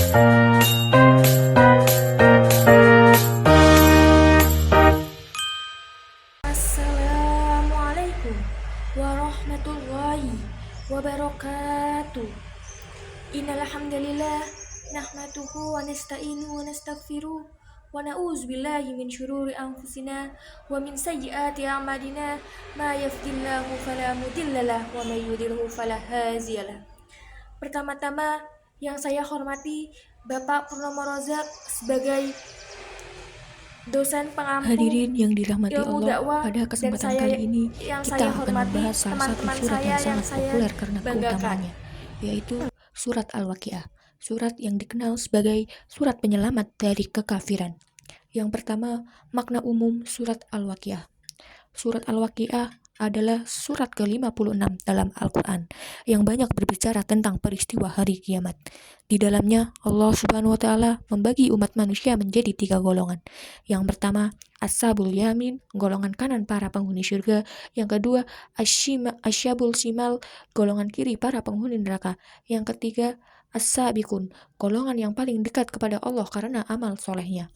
Assalamualaikum warahmatullahi wabarakatuh. Innal hamdalillah nahmaduhu wa nasta'inuhu wa nastaghfiruh wa na'udzu billahi min syururi anfusina wa min sayyiati a'malina ma yahdihillahu fala mudhillalah wa may yudhlilhu fala hadiyalah. Pertama-tama yang saya hormati Bapak Purnomo Rozak sebagai dosen pengampu Hadirin yang dirahmati ilmu Allah, dakwah, pada dan kesempatan saya kali ini yang kita saya akan hormati membahas salah satu teman-teman surat saya yang yang sangat saya populer karena banggakan. keutamaannya, yaitu surat Al-Waqiah, surat yang dikenal sebagai surat penyelamat dari kekafiran. Yang pertama, makna umum surat Al-Waqiah. Surat Al-Waqiah adalah surat ke-56 dalam Al-Quran yang banyak berbicara tentang peristiwa hari kiamat. Di dalamnya, Allah Subhanahu wa Ta'ala membagi umat manusia menjadi 3 golongan. Yang pertama, Ashabul Yamin, golongan kanan para penghuni surga. Yang kedua, Asyabul Shimal, golongan kiri para penghuni neraka. Yang ketiga, As-Sabiqun, golongan yang paling dekat kepada Allah karena amal solehnya.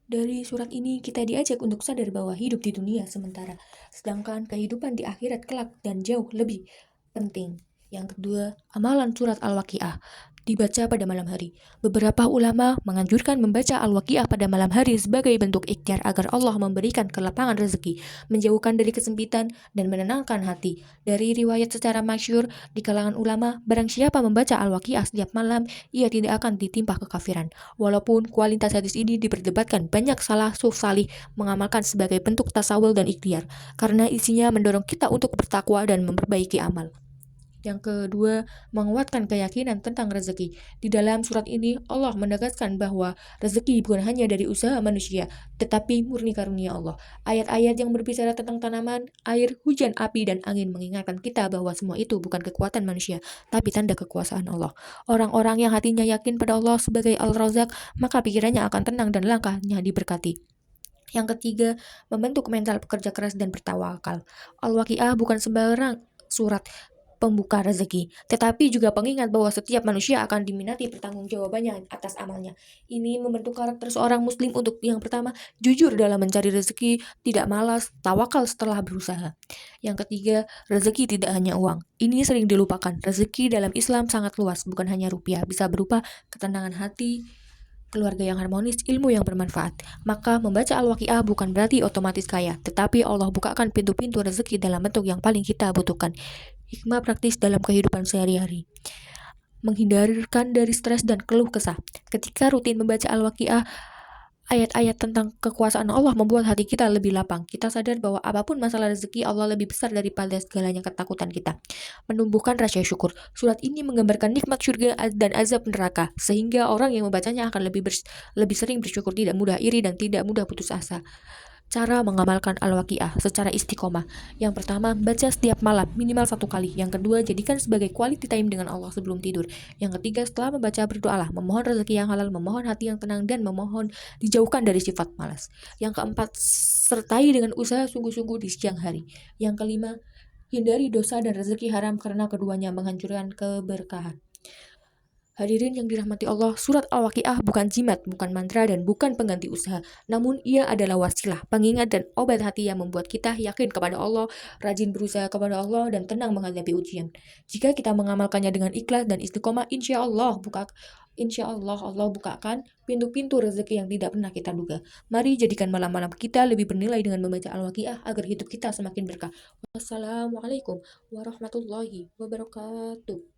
Dari surat ini kita diajak untuk sadar bahwa hidup di dunia sementara, sedangkan kehidupan di akhirat kelak dan jauh lebih penting. Yang kedua, amalan surat Al-Waqiah dibaca pada malam hari. Beberapa ulama menganjurkan membaca Al-Waqiah pada malam hari sebagai bentuk ikhtiar agar Allah memberikan kelapangan rezeki, menjauhkan dari kesempitan, dan menenangkan hati. Dari riwayat secara masyhur di kalangan ulama, barang siapa membaca Al-Waqiah setiap malam, ia tidak akan ditimpa kekafiran. Walaupun kualitas hadis ini diperdebatkan, banyak salafus salih mengamalkan sebagai bentuk tasawul dan ikhtiar, karena isinya mendorong kita untuk bertakwa dan memperbaiki amal. Yang kedua, menguatkan keyakinan tentang rezeki. Di dalam surat ini, Allah menegaskan bahwa rezeki bukan hanya dari usaha manusia, tetapi murni karunia Allah. Ayat-ayat yang berbicara tentang tanaman, air, hujan, api, dan angin mengingatkan kita bahwa semua itu bukan kekuatan manusia, tapi tanda kekuasaan Allah. Orang-orang yang hatinya yakin pada Allah sebagai Al-Razak, maka pikirannya akan tenang dan langkahnya diberkati. Yang ketiga, membentuk mental pekerja keras dan bertawakal. Al-Waqiah bukan sembarang surat pembuka rezeki, tetapi juga pengingat bahwa setiap manusia akan diminati pertanggungjawabannya atas amalnya. Ini membentuk karakter seorang muslim untuk yang pertama, jujur dalam mencari rezeki, tidak malas, tawakal setelah berusaha. Yang ketiga, rezeki tidak hanya uang. Ini sering dilupakan. Rezeki dalam Islam sangat luas, bukan hanya rupiah, bisa berupa ketenangan hati, keluarga yang harmonis, ilmu yang bermanfaat. Maka membaca Al-Waqiah bukan berarti otomatis kaya, tetapi Allah bukakan pintu-pintu rezeki dalam bentuk yang paling kita butuhkan. Hikmah praktis dalam kehidupan sehari-hari. Menghindarkan dari stres dan keluh kesah. Ketika rutin membaca Al-Waqiah, ayat-ayat tentang kekuasaan Allah membuat hati kita lebih lapang. Kita sadar bahwa apapun masalah rezeki, Allah lebih besar daripada segalanya ketakutan kita. Menumbuhkan rasa syukur. Surat ini menggambarkan nikmat surga dan azab neraka, sehingga orang yang membacanya akan lebih sering bersyukur, tidak mudah iri, dan tidak mudah putus asa. Cara mengamalkan Al-Waqiah secara istiqomah. Yang pertama, baca setiap malam minimal 1 kali. Yang kedua, jadikan sebagai quality time dengan Allah sebelum tidur. Yang ketiga, setelah membaca berdoalah, memohon rezeki yang halal, memohon hati yang tenang, dan memohon dijauhkan dari sifat malas. Yang keempat, sertai dengan usaha sungguh-sungguh di siang hari. Yang kelima, hindari dosa dan rezeki haram karena keduanya menghancurkan keberkahan. Hadirin yang dirahmati Allah, surat Al-Waqiah bukan jimat, bukan mantra, dan bukan pengganti usaha. Namun ia adalah wasilah, pengingat dan obat hati yang membuat kita yakin kepada Allah, rajin berusaha kepada Allah, dan tenang menghadapi ujian. Jika kita mengamalkannya dengan ikhlas dan istiqomah, insya Allah Allah bukakan pintu-pintu rezeki yang tidak pernah kita duga. Mari jadikan malam-malam kita lebih bernilai dengan membaca Al-Waqiah agar hidup kita semakin berkah. Wassalamualaikum warahmatullahi wabarakatuh.